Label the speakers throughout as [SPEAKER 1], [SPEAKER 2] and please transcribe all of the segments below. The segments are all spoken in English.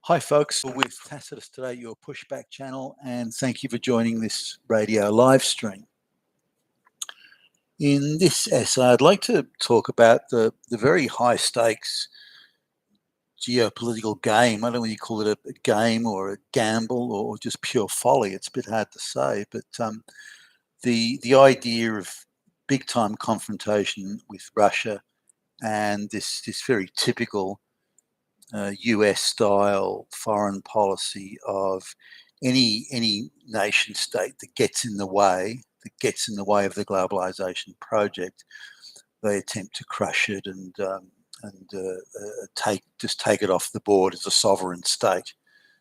[SPEAKER 1] Hi, folks. We're with Tacitus today, your pushback channel, and thank you for joining this radio live stream. In this essay, I'd like to talk about the very high stakes geopolitical game. I don't know whether you call it a game or a gamble or just pure folly. It's a bit hard to say, but the idea of big time confrontation with Russia and this very typical US-style foreign policy of any nation state that gets in the way of the globalization project. They attempt to crush it and take it off the board as a sovereign state.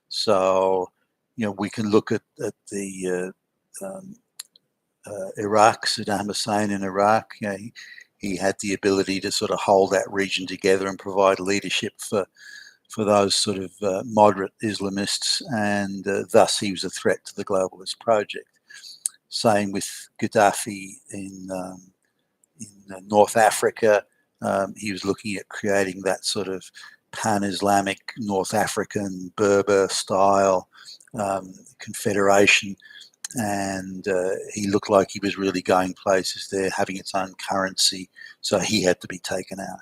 [SPEAKER 1] So, we can look at the Iraq, Saddam Hussein in Iraq. He had the ability to sort of hold that region together and provide leadership for those sort of moderate Islamists, and thus he was a threat to the globalist project. Same with Gaddafi in North Africa. He was looking at creating that sort of pan-Islamic North African Berber style confederation, and he looked like he was really going places there, having its own currency, so he had to be taken out.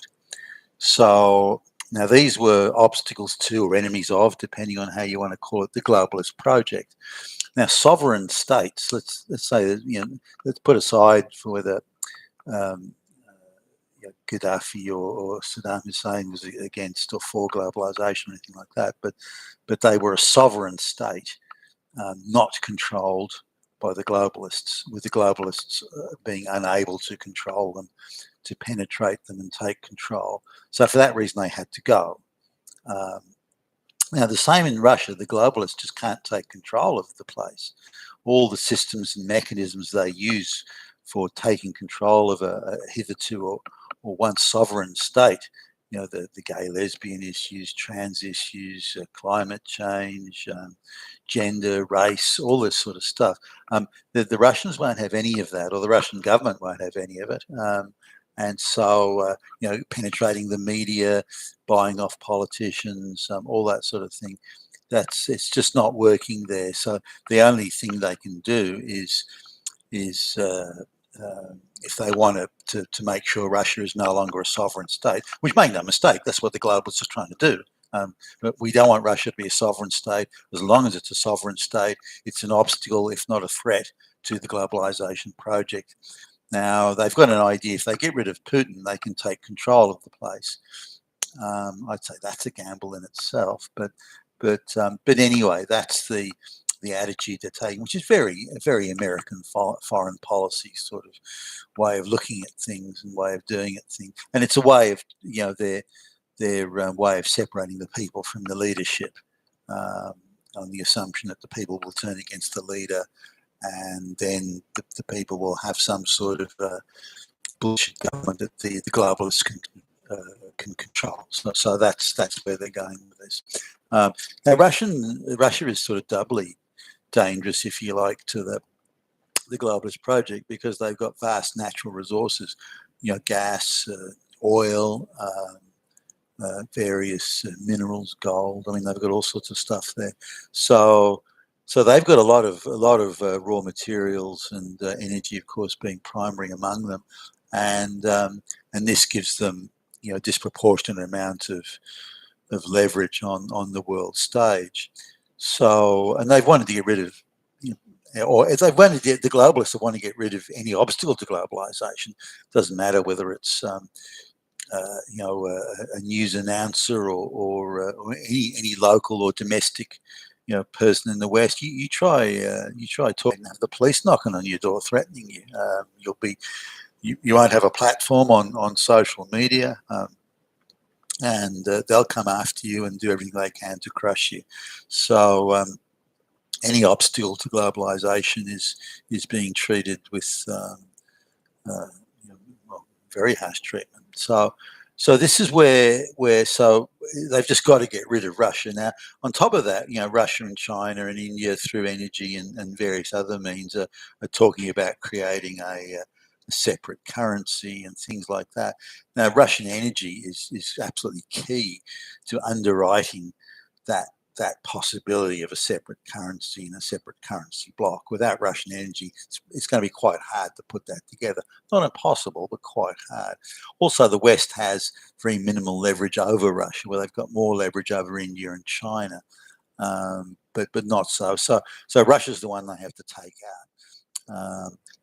[SPEAKER 1] So now these were obstacles to, or enemies of, depending on how you want to call it, the globalist project. Now sovereign states, let's say that, let's put aside for whether Gaddafi or Saddam Hussein was against or for globalization or anything like that, but they were a sovereign state, not controlled by the globalists, with the globalists being unable to control them, to penetrate them and take control. So for that reason, they had to go. Now, the same in Russia, the globalists just can't take control of the place. All the systems and mechanisms they use for taking control of a hitherto or once sovereign state, the gay lesbian issues, trans issues, climate change, gender, race, all this sort of stuff. The Russians won't have any of that, or the Russian government won't have any of it. And so, penetrating the media, buying off politicians, all that sort of thing, it's just not working there. So the only thing they can do is if they want to make sure Russia is no longer a sovereign state, which, make no mistake, that's what the globalists are trying to do. But we don't want Russia to be a sovereign state. As long as it's a sovereign state, it's an obstacle, if not a threat, to the globalization project. Now, they've got an idea, if they get rid of Putin, they can take control of the place. I'd say that's a gamble in itself. But anyway, that's the attitude they're taking, which is a very American foreign policy sort of way of looking at things and way of doing things. And it's a way of, their way of separating the people from the leadership, on the assumption that the people will turn against the leader, and then the people will have some sort of bullshit government that the globalists can control. So that's where they're going with this. Now, Russia is sort of doubly dangerous, if you like, to the globalist project, because they've got vast natural resources, gas, oil, various minerals, gold. I mean, they've got all sorts of stuff there. So they've got a lot of raw materials and energy, of course, being primary among them, and this gives them a disproportionate amount of leverage on the world stage. So, and they've wanted to get rid of, or if they've wanted the globalists have wanted to get rid of any obstacle to globalization. Doesn't matter whether it's a news announcer or any local or domestic person in the West. You try talking, have the police knocking on your door threatening you. You won't have a platform on social media. And they'll come after you and do everything they can to crush you. So any obstacle to globalization is being treated with very harsh treatment. So this is where so they've just got to get rid of Russia. Now, on top of that, Russia and China and India, through energy and various other means, are talking about creating a separate currency and things like that. Now, Russian energy is absolutely key to underwriting that that possibility of a separate currency and a separate currency bloc. Without Russian energy, it's going to be quite hard to put that together. Not impossible, but quite hard. Also, the West has very minimal leverage over Russia, where they've got more leverage over India and China, but not so. So Russia's the one they have to take out.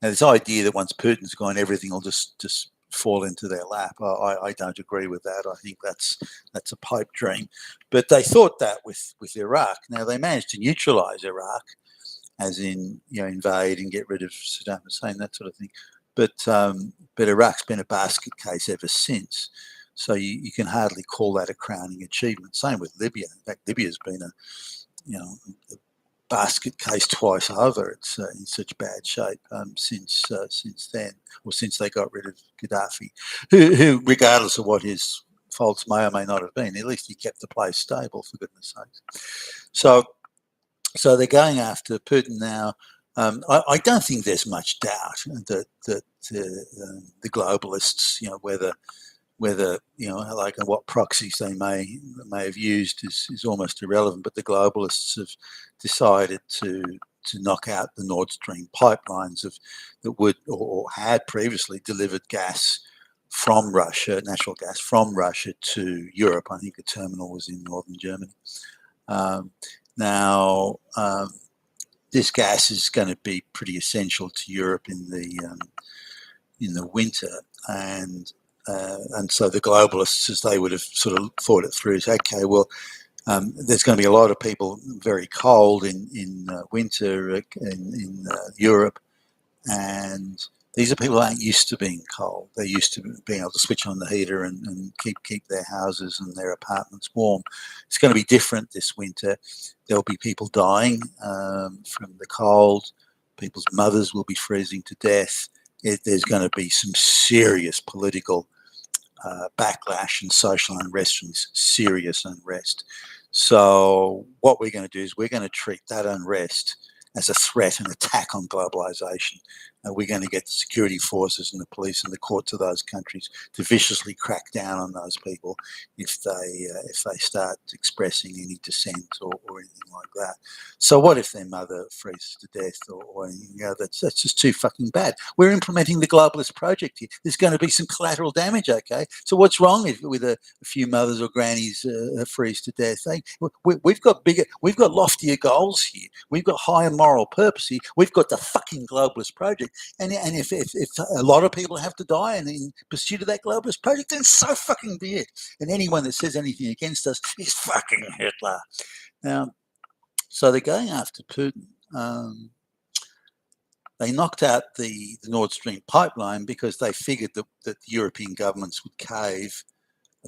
[SPEAKER 1] Now, this idea that once Putin's gone, everything will just fall into their lap, I don't agree with that. I think that's a pipe dream. But they thought that with Iraq. Now, they managed to neutralise Iraq, as in, invade and get rid of Saddam Hussein, that sort of thing. But Iraq's been a basket case ever since. So you can hardly call that a crowning achievement. Same with Libya. In fact, Libya's been a basket case twice over. It's in such bad shape since then, or since they got rid of Gaddafi, who regardless of what his faults may or may not have been, at least he kept the place stable, for goodness sakes. So they're going after Putin now. I don't think there's much doubt that the globalists, whether like what proxies they may have used is almost irrelevant, but the globalists have decided to knock out the Nord Stream pipelines that would or had previously delivered gas from Russia, natural gas from Russia to Europe. I think a terminal was in northern Germany. Now, this gas is going to be pretty essential to Europe in the winter, and so the globalists, as they would have sort of thought it through, is okay. Well, there's going to be a lot of people very cold in winter in Europe, and these are people who aren't used to being cold. They're used to being able to switch on the heater and keep their houses and their apartments warm. It's going to be different this winter. There'll be people dying from the cold. People's mothers will be freezing to death. There's going to be some serious political backlash and social unrest, and serious unrest. So what we're going to do is we're going to treat that unrest as a threat, an attack on globalization. We're going to get the security forces and the police and the courts of those countries to viciously crack down on those people if they start expressing any dissent or anything like that. So what if their mother freezes to death or that's just too fucking bad. We're implementing the globalist project here. There's going to be some collateral damage, okay? So what's wrong with a few mothers or grannies freeze to death? We've got loftier goals here. We've got higher moral purpose here. We've got the fucking globalist project. And if a lot of people have to die in pursuit of that globalist project, then so fucking be it. And anyone that says anything against us is fucking Hitler. Now, so they're going after Putin. They knocked out the Nord Stream pipeline because they figured that the European governments would cave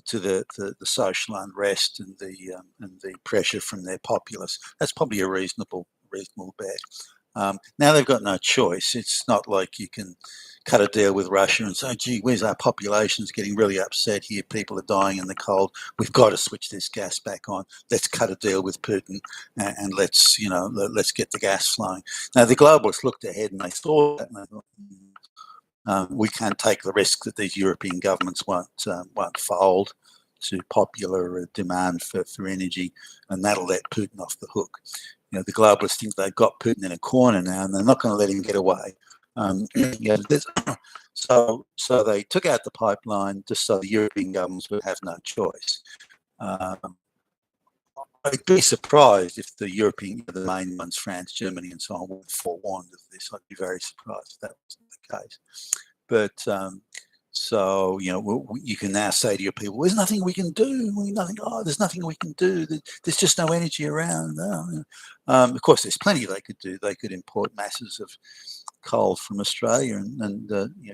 [SPEAKER 1] to the social unrest and the pressure from their populace. That's probably a reasonable bet. Now they've got no choice. It's not like you can cut a deal with Russia and say, gee, where's our population's getting really upset here, people are dying in the cold, we've got to switch this gas back on, let's cut a deal with Putin and let's get the gas flowing. Now the globalists looked ahead and they thought that, and they thought, we can't take the risk that these European governments won't fold to popular demand for energy, and that'll let Putin off the hook. The globalists think they've got Putin in a corner now, and they're not going to let him get away. So they took out the pipeline just so the European governments would have no choice. I'd be surprised if the main ones, France, Germany, and so on, were forewarned of this. I'd be very surprised if that wasn't the case. But so, you can now say to your people, there's nothing we can do. There's nothing we can do. There's just no energy around. Of course, there's plenty they could do. They could import masses of coal from Australia and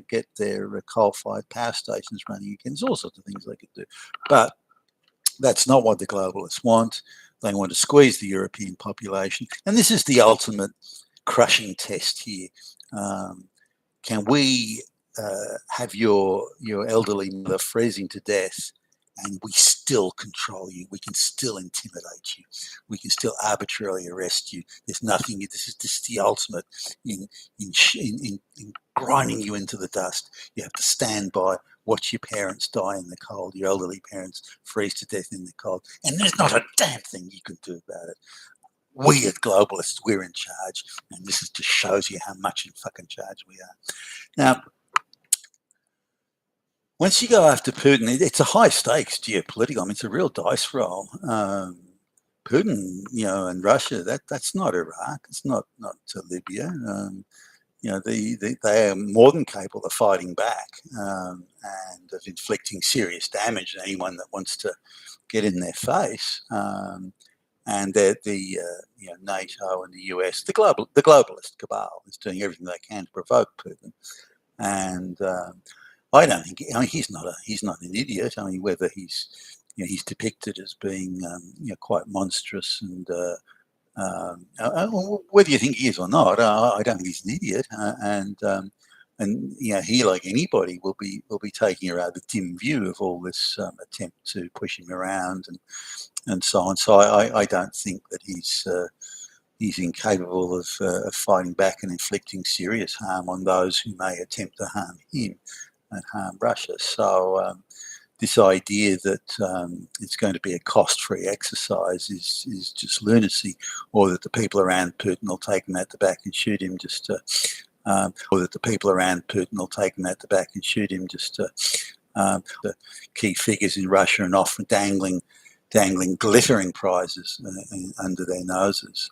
[SPEAKER 1] get their coal-fired power stations running again. There's all sorts of things they could do. But that's not what the globalists want. They want to squeeze the European population. And this is the ultimate crushing test here. Can we have your elderly mother freezing to death and we still control you. We can still intimidate you. We can still arbitrarily arrest you. There's nothing. This is the ultimate in grinding you into the dust. You have to stand by, watch your parents die in the cold, your elderly parents freeze to death in the cold, and there's not a damn thing you can do about it. We as globalists, we're in charge, and this just shows you how much in fucking charge we are. Now, once you go after Putin, it's a high stakes geopolitical. I mean, it's a real dice roll. Putin, and Russia, that's not Iraq. It's not Libya. They are more than capable of fighting back and of inflicting serious damage to anyone that wants to get in their face. And NATO and the US, the globalist cabal is doing everything they can to provoke Putin. And I don't think he's not an idiot. I mean, whether he's depicted as being quite monstrous and whether you think he is or not, I don't think he's an idiot. And he, like anybody, will be taking a rather dim view of all this attempt to push him around and so on. So I don't think that he's incapable of fighting back and inflicting serious harm on those who may attempt to harm him and harm Russia. So this idea that it's going to be a cost-free exercise is just lunacy, or that the people around Putin will take him out the back and shoot him just to, the key figures in Russia and often dangling glittering prizes under their noses.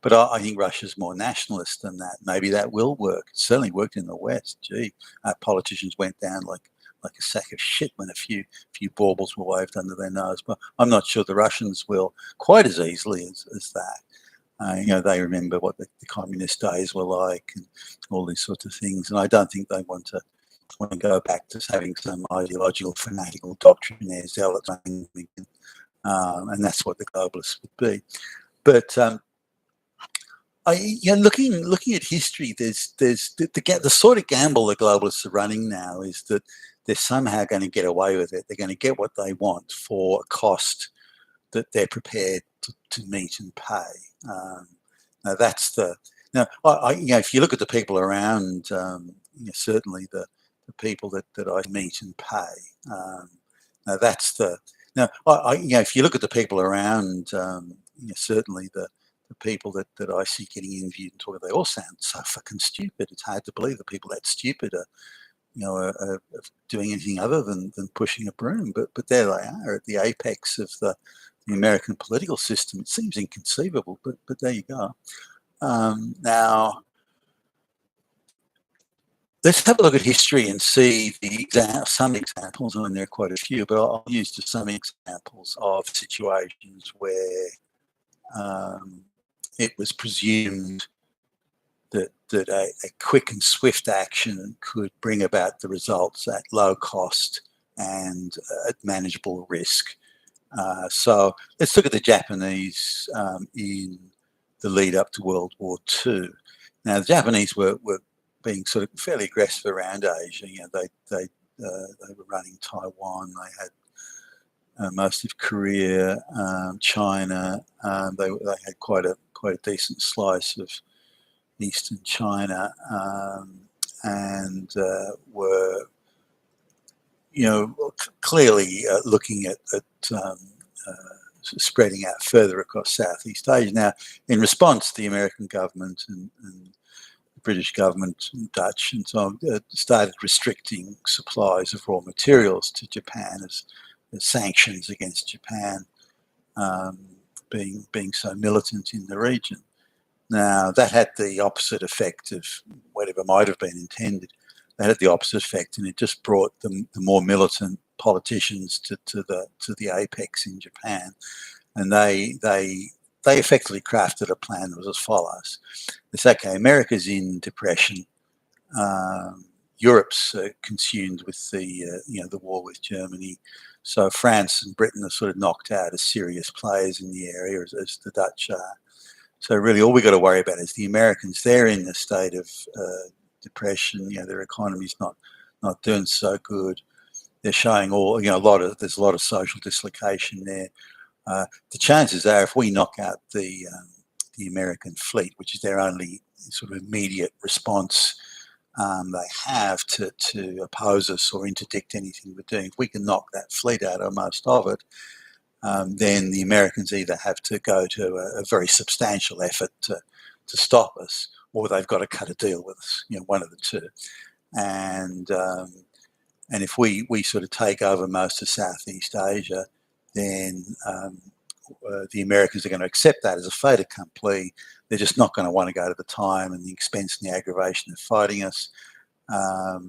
[SPEAKER 1] But I think Russia's more nationalist than that. Maybe that will work. It certainly worked in the West. Gee, politicians went down like a sack of shit when a few baubles were waved under their nose. But I'm not sure the Russians will quite as easily as that. They remember what the communist days were like and all these sorts of things. And I don't think they want to go back to having some ideological, fanatical, doctrinaire zealots, and that's what the globalists would be. But looking at history, there's the sort of gamble the globalists are running now is that they're somehow going to get away with it. They're going to get what they want for a cost that they're prepared to meet and pay. Now that's if you look at the people around, certainly the people that I meet and pay. Now that's if you look at the people around, certainly the people that I see getting interviewed and talking, they all sound so fucking stupid. It's hard to believe the people that stupid are doing anything other than pushing a broom. But there they are at the apex of the American political system. It seems inconceivable, but there you go. Now, let's have a look at history and see some examples. I mean, there are quite a few, but I'll use just some examples of situations where it was presumed that a quick and swift action could bring about the results at low cost and at manageable risk. So let's look at the Japanese in the lead up to World War II. Now, the Japanese were being sort of fairly aggressive around Asia. They were running Taiwan. They had most of Korea, China. They had quite a decent slice of Eastern China, and were clearly looking at spreading out further across Southeast Asia. Now, in response, the American government and the British government, and Dutch, and so on, started restricting supplies of raw materials to Japan as sanctions against Japan being so militant in the region. Now, that had the opposite effect of whatever might have been intended. That had the opposite effect, and it just brought the more militant politicians to the apex in Japan, and they effectively crafted a plan that was as follows: it's okay, America's in depression, Europe's consumed with the war with Germany, so France and Britain are sort of knocked out as serious players in the area as the Dutch are. So really, all we got to worry about is the Americans. They're in a state of depression. Their economy's not doing so good. they're showing all, there's a lot of social dislocation there. The chances are, if we knock out the American fleet, which is their only sort of immediate response they have to oppose us or interdict anything we're doing, if we can knock that fleet out, or most of it, then the Americans either have to go to a very substantial effort to stop us, or they've got to cut a deal with us, one of the two. And if we sort of take over most of Southeast Asia, then the Americans are going to accept that as a fait accompli. They're just not going to want to go to the time and the expense and the aggravation of fighting us.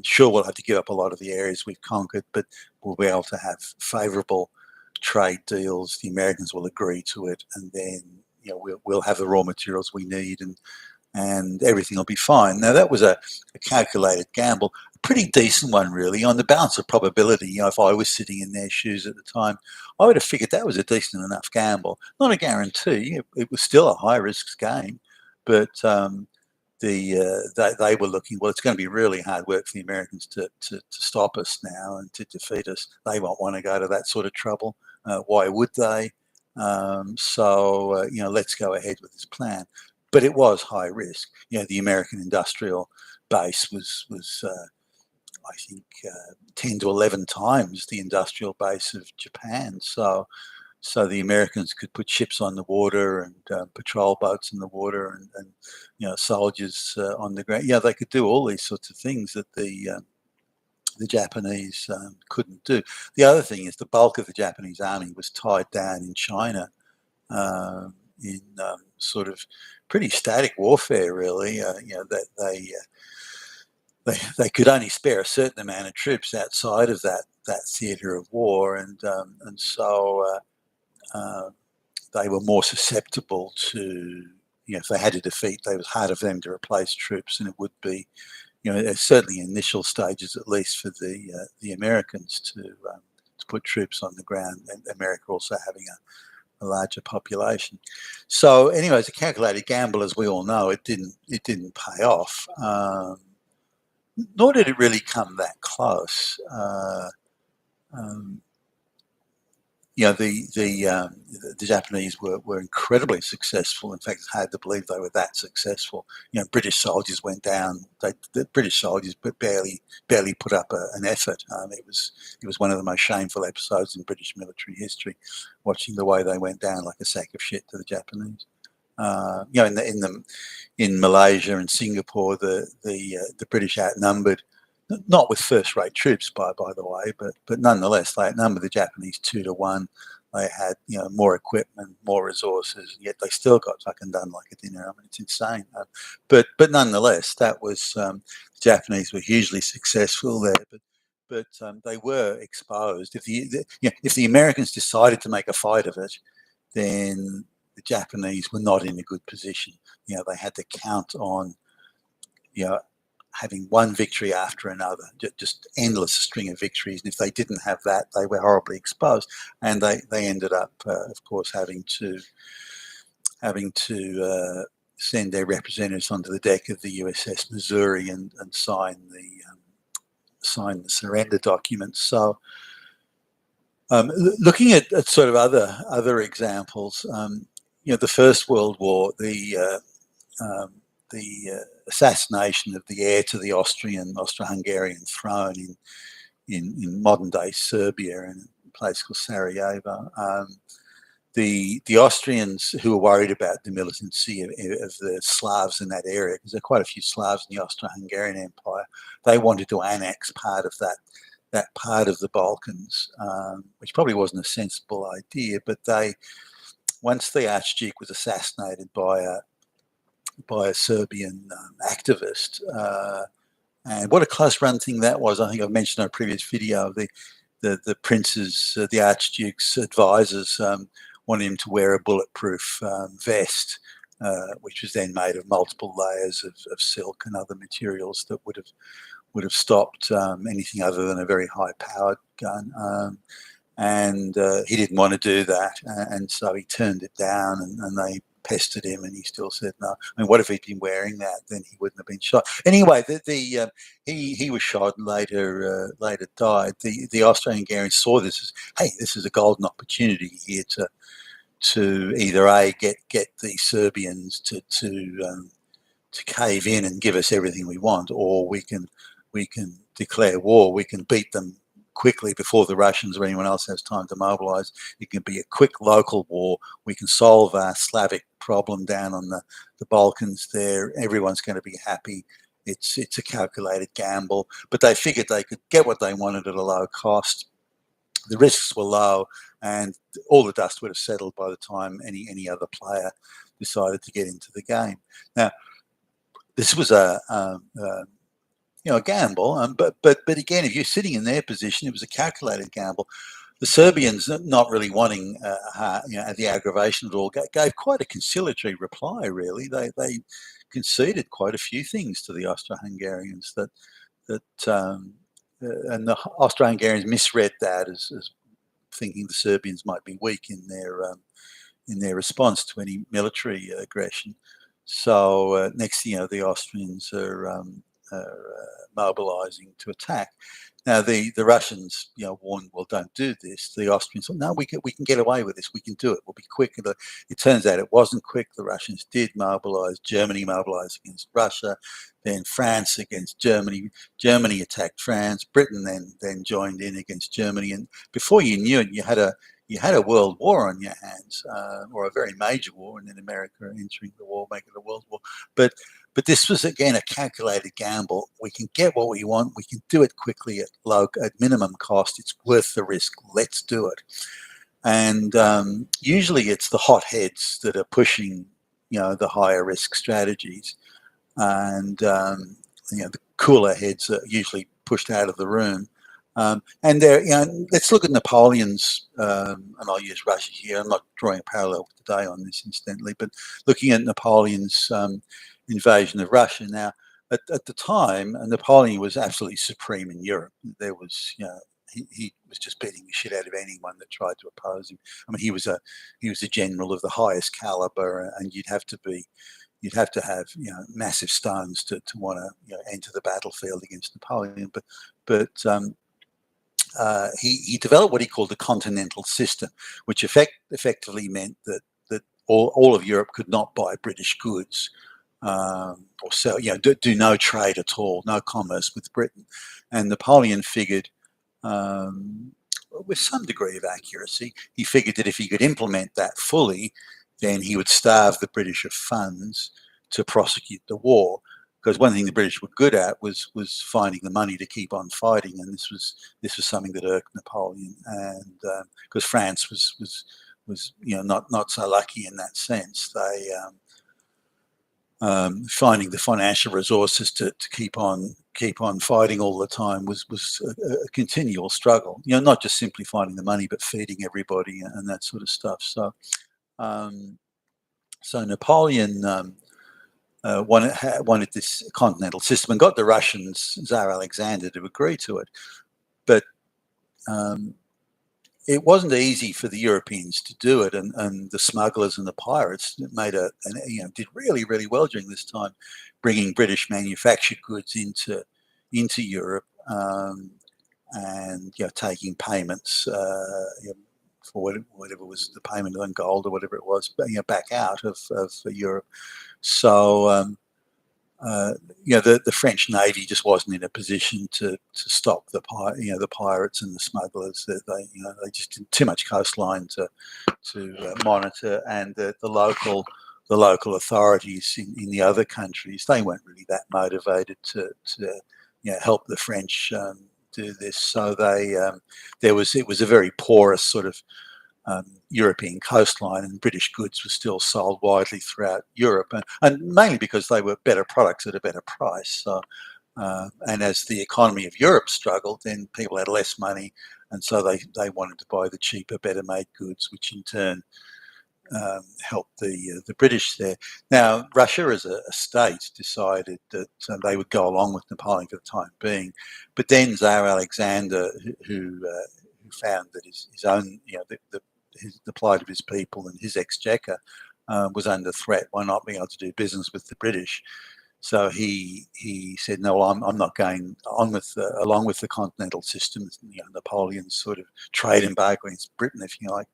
[SPEAKER 1] Sure, we'll have to give up a lot of the areas we've conquered, but we'll be able to have favourable trade deals. The Americans will agree to it, and then we'll have the raw materials we need, and everything will be fine. Now, that was a calculated gamble, a pretty decent one, really. On the balance of probability, if I was sitting in their shoes at the time, I would have figured that was a decent enough gamble. Not a guarantee. It was still a high-risk game, but they were looking, well, it's going to be really hard work for the Americans to stop us now and to defeat us. They won't want to go to that sort of trouble. Why would they? Let's go ahead with this plan. But it was high risk. The American industrial base was I think 10 to 11 times the industrial base of Japan. So the Americans could put ships on the water and patrol boats in the water and soldiers on the ground. They could do all these sorts of things that the Japanese couldn't do. The other thing is the bulk of the Japanese army was tied down in China in sort of pretty static warfare, really. They could only spare a certain amount of troops outside of that theatre of war, and so they were more susceptible to, if they had to defeat, it was harder for them to replace troops than it would be, certainly in initial stages, at least for the Americans to put troops on the ground, and America also having a larger population. So anyway, it's a calculated gamble, as we all know. It didn't pay off, nor did it really come that close. The Japanese were incredibly successful. In fact, it's hard to believe they were that successful. British soldiers went down. The British soldiers barely put up an effort. It was one of the most shameful episodes in British military history, watching the way they went down like a sack of shit to the Japanese. In Malaysia and Singapore, the British outnumbered. Not with first-rate troops, by the way, but nonetheless, they outnumbered the Japanese 2 to 1. They had more equipment, more resources, yet they still got fucking done like a dinner. I mean, it's insane. But nonetheless, that was the Japanese were hugely successful there. But they were exposed. If the Americans decided to make a fight of it, then the Japanese were not in a good position. They had to count on having one victory after another, just endless string of victories. And if they didn't have that, they were horribly exposed. And they ended up, of course, having to send their representatives onto the deck of the USS Missouri and sign the surrender documents. So looking at sort of other examples, the First World War, the assassination of the heir to the Austro-Hungarian throne in modern-day Serbia, in a place called Sarajevo. The Austrians, who were worried about the militancy of the Slavs in that area, because there are quite a few Slavs in the Austro-Hungarian Empire, they wanted to annex part of that part of the Balkans, which probably wasn't a sensible idea. But once the Archduke was assassinated by a Serbian activist. And what a close-run thing that was. I think I've mentioned in a previous video, the prince's, the Archduke's advisors wanted him to wear a bulletproof vest, which was then made of multiple layers of silk and other materials that would have stopped anything other than a very high-powered gun. And he didn't want to do that, and so he turned it down, and they pestered him, and he still said no. I mean, what if he'd been wearing that? Then he wouldn't have been shot. Anyway, he was shot and later died. The Austro-Hungarians saw this as, hey, this is a golden opportunity here to either get the Serbians to cave in and give us everything we want, or we can declare war. We can beat them quickly before the Russians or anyone else has time to mobilize. It can be a quick local war. We can solve our Slavic problem down on the Balkans there. Everyone's going to be happy. It's a calculated gamble, but they figured they could get what they wanted at a low cost. The risks were low, and all the dust would have settled by the time any other player decided to get into the game. Now, this was a gamble, but again, if you're sitting in their position, it was a calculated gamble. The Serbians, not really wanting the aggravation of it all, gave quite a conciliatory reply. Really, they conceded quite a few things to the Austro-Hungarians and the Austro-Hungarians misread that as thinking the Serbians might be weak in their response to any military aggression. So next thing you know, the Austrians are mobilizing to attack. Now the Russians, warned, well, don't do this. The Austrians said, no, we can get away with this. We can do it. We'll be quick. And it turns out it wasn't quick. The Russians did mobilize. Germany mobilized against Russia, then France against Germany. Germany attacked France. Britain then joined in against Germany, and before you knew it, you had a world war on your hands, or a very major war, and then America entering the war, making it a world war. But this was, again, a calculated gamble. We can get what we want. We can do it quickly at minimum cost. It's worth the risk. Let's do it. And usually it's the hotheads that are pushing, the higher risk strategies. And, the cooler heads are usually pushed out of the room. And there, let's look at Napoleon's, and I'll use Russia here. I'm not drawing a parallel today on this, incidentally, but looking at Napoleon's invasion of Russia. Now, at the time, Napoleon was absolutely supreme in Europe. There was, he was just beating the shit out of anyone that tried to oppose him. I mean, he was a general of the highest caliber, and you'd have to have massive stones to want to enter the battlefield against Napoleon. But he developed what he called the continental system, which effectively meant that all of Europe could not buy British goods or sell, do no trade at all, no commerce with Britain. And Napoleon figured, with some degree of accuracy, he figured that if he could implement that fully, then he would starve the British of funds to prosecute the war. Because one thing the British were good at was finding the money to keep on fighting, and this was something that irked Napoleon, and because France was not so lucky in that sense. They finding the financial resources to keep on fighting all the time was a continual struggle. Not just simply finding the money, but feeding everybody and that sort of stuff. So Napoleon wanted this continental system and got the Russians, Tsar Alexander, to agree to it, but it wasn't easy for the Europeans to do it, and the smugglers and the pirates did really, really well during this time, bringing British manufactured goods into Europe, and taking payments for whatever was the payment on gold or whatever it was, back out of Europe. So the French Navy just wasn't in a position to stop the pirates and the smugglers. They just did too much coastline to monitor, and the local authorities in the other countries, they weren't really that motivated to help the French do this. So it was a very porous sort of European coastline, and British goods were still sold widely throughout Europe, and mainly because they were better products at a better price. So, and as the economy of Europe struggled, then people had less money, and so they wanted to buy the cheaper, better made goods, which in turn helped the British there. Now, Russia as a state decided that they would go along with Napoleon for the time being, but then Tsar Alexander, who found that his own, the plight of his people and his exchequer was under threat by not being able to do business with the British. So he said, no, I'm not going on with along with the continental system, Napoleon's sort of trade embargo against Britain, if you like,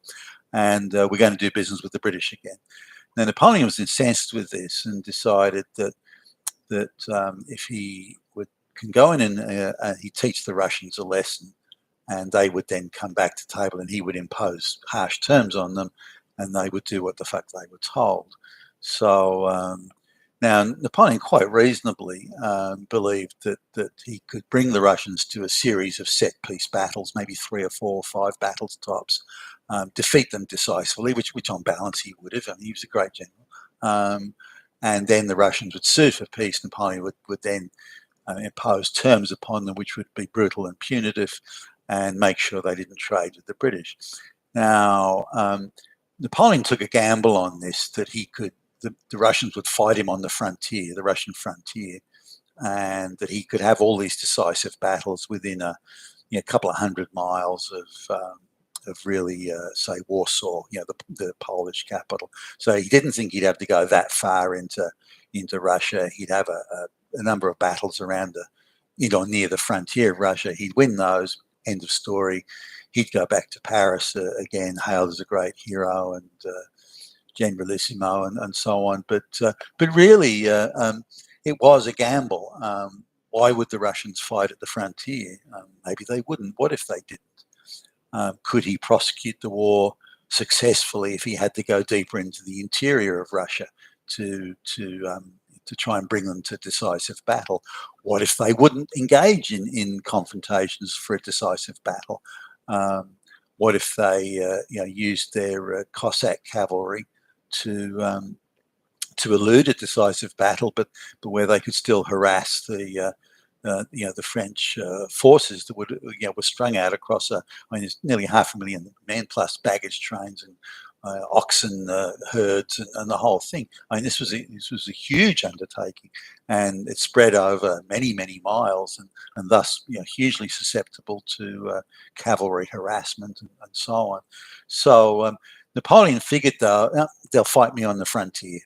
[SPEAKER 1] and we're going to do business with the British again. Now Napoleon was incensed with this and decided that if he can go in and he'd teach the Russians a lesson, and they would then come back to table and he would impose harsh terms on them, and they would do what the fuck they were told. So now Napoleon quite reasonably believed that he could bring the Russians to a series of set piece battles, maybe 3 or 4 or 5 battles tops, defeat them decisively, which on balance he would have. I mean, he was a great general. And then the Russians would sue for peace. Napoleon would then impose terms upon them which would be brutal and punitive, and make sure they didn't trade with the British. Now, Napoleon took a gamble on this, that he could, the Russians would fight him on the frontier, the Russian frontier, and that he could have all these decisive battles within a couple of 100 miles of really, say, Warsaw, the Polish capital. So he didn't think he'd have to go that far into Russia. He'd have a number of battles around near the frontier of Russia. He'd win those. End of story. He'd go back to Paris again, hailed as a great hero and generalissimo and so on. But really, it was a gamble. Why would the Russians fight at the frontier? Maybe they wouldn't. What if they didn't? Could he prosecute the war successfully if he had to go deeper into the interior of Russia to try and bring them to decisive battle? What if they wouldn't engage in confrontations for a decisive battle? What if they used their Cossack cavalry to elude a decisive battle, but where they could still harass the French forces that were strung out across there's nearly 500,000 men plus baggage trains and oxen herds and the whole thing. I mean, this was a huge undertaking, and it spread over many miles, and thus hugely susceptible to cavalry harassment and so on. So Napoleon figured, though, they'll fight me on the frontier.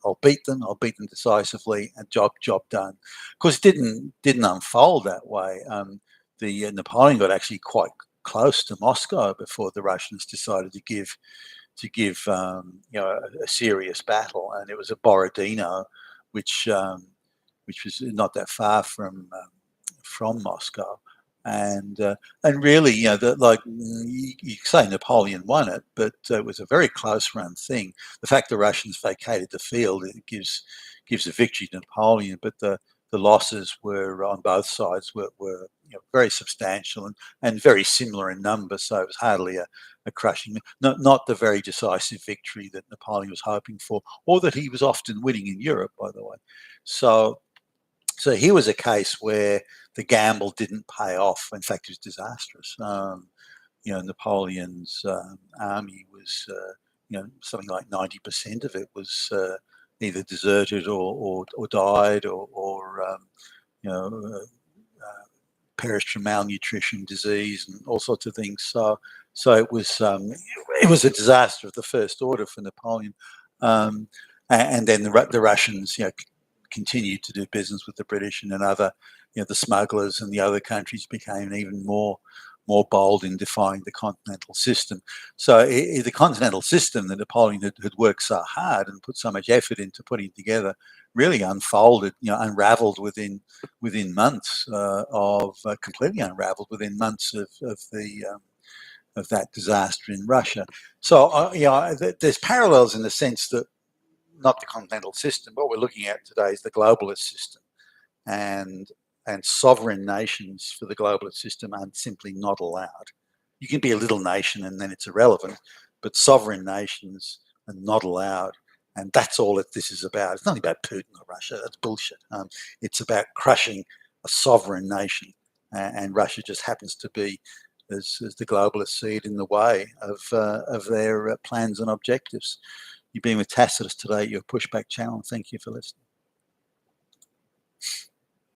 [SPEAKER 1] I'll beat them decisively, and job done. Of course, it didn't unfold that way. The Napoleon got actually quite close to Moscow before the Russians decided to give a serious battle, and it was at Borodino, which was not that far from Moscow. And really, you say Napoleon won it, but it was a very close run thing. The fact the Russians vacated the field, it gives a victory to Napoleon, but the losses were on both sides were very substantial and very similar in number. So it was hardly a crushing, not the very decisive victory that Napoleon was hoping for, or that he was often winning in Europe, by the way. So here was a case where the gamble didn't pay off. In fact, it was disastrous. Napoleon's army was, something like 90% of it was either deserted or died or perished from malnutrition, disease, and all sorts of things. So it was a disaster of the first order for Napoleon. And then the Russians, continued to do business with the British, and other, the smugglers and the other countries became even more bold in defying the continental system. So the continental system that Napoleon had worked so hard and put so much effort into putting together really unfolded, unraveled within months completely unraveled within months of that disaster in Russia. So there's parallels in the sense that not the continental system. What we're looking at today is the globalist system, and sovereign nations for the globalist system are simply not allowed. You can be a little nation and then it's irrelevant, but sovereign nations are not allowed. And that's all that this is about. It's not about Putin or Russia. That's bullshit. It's about crushing a sovereign nation, and Russia just happens to be, as the globalists see it, in the way of their plans and objectives. You've been with Tacitus today, your Pushback channel. Thank you for listening.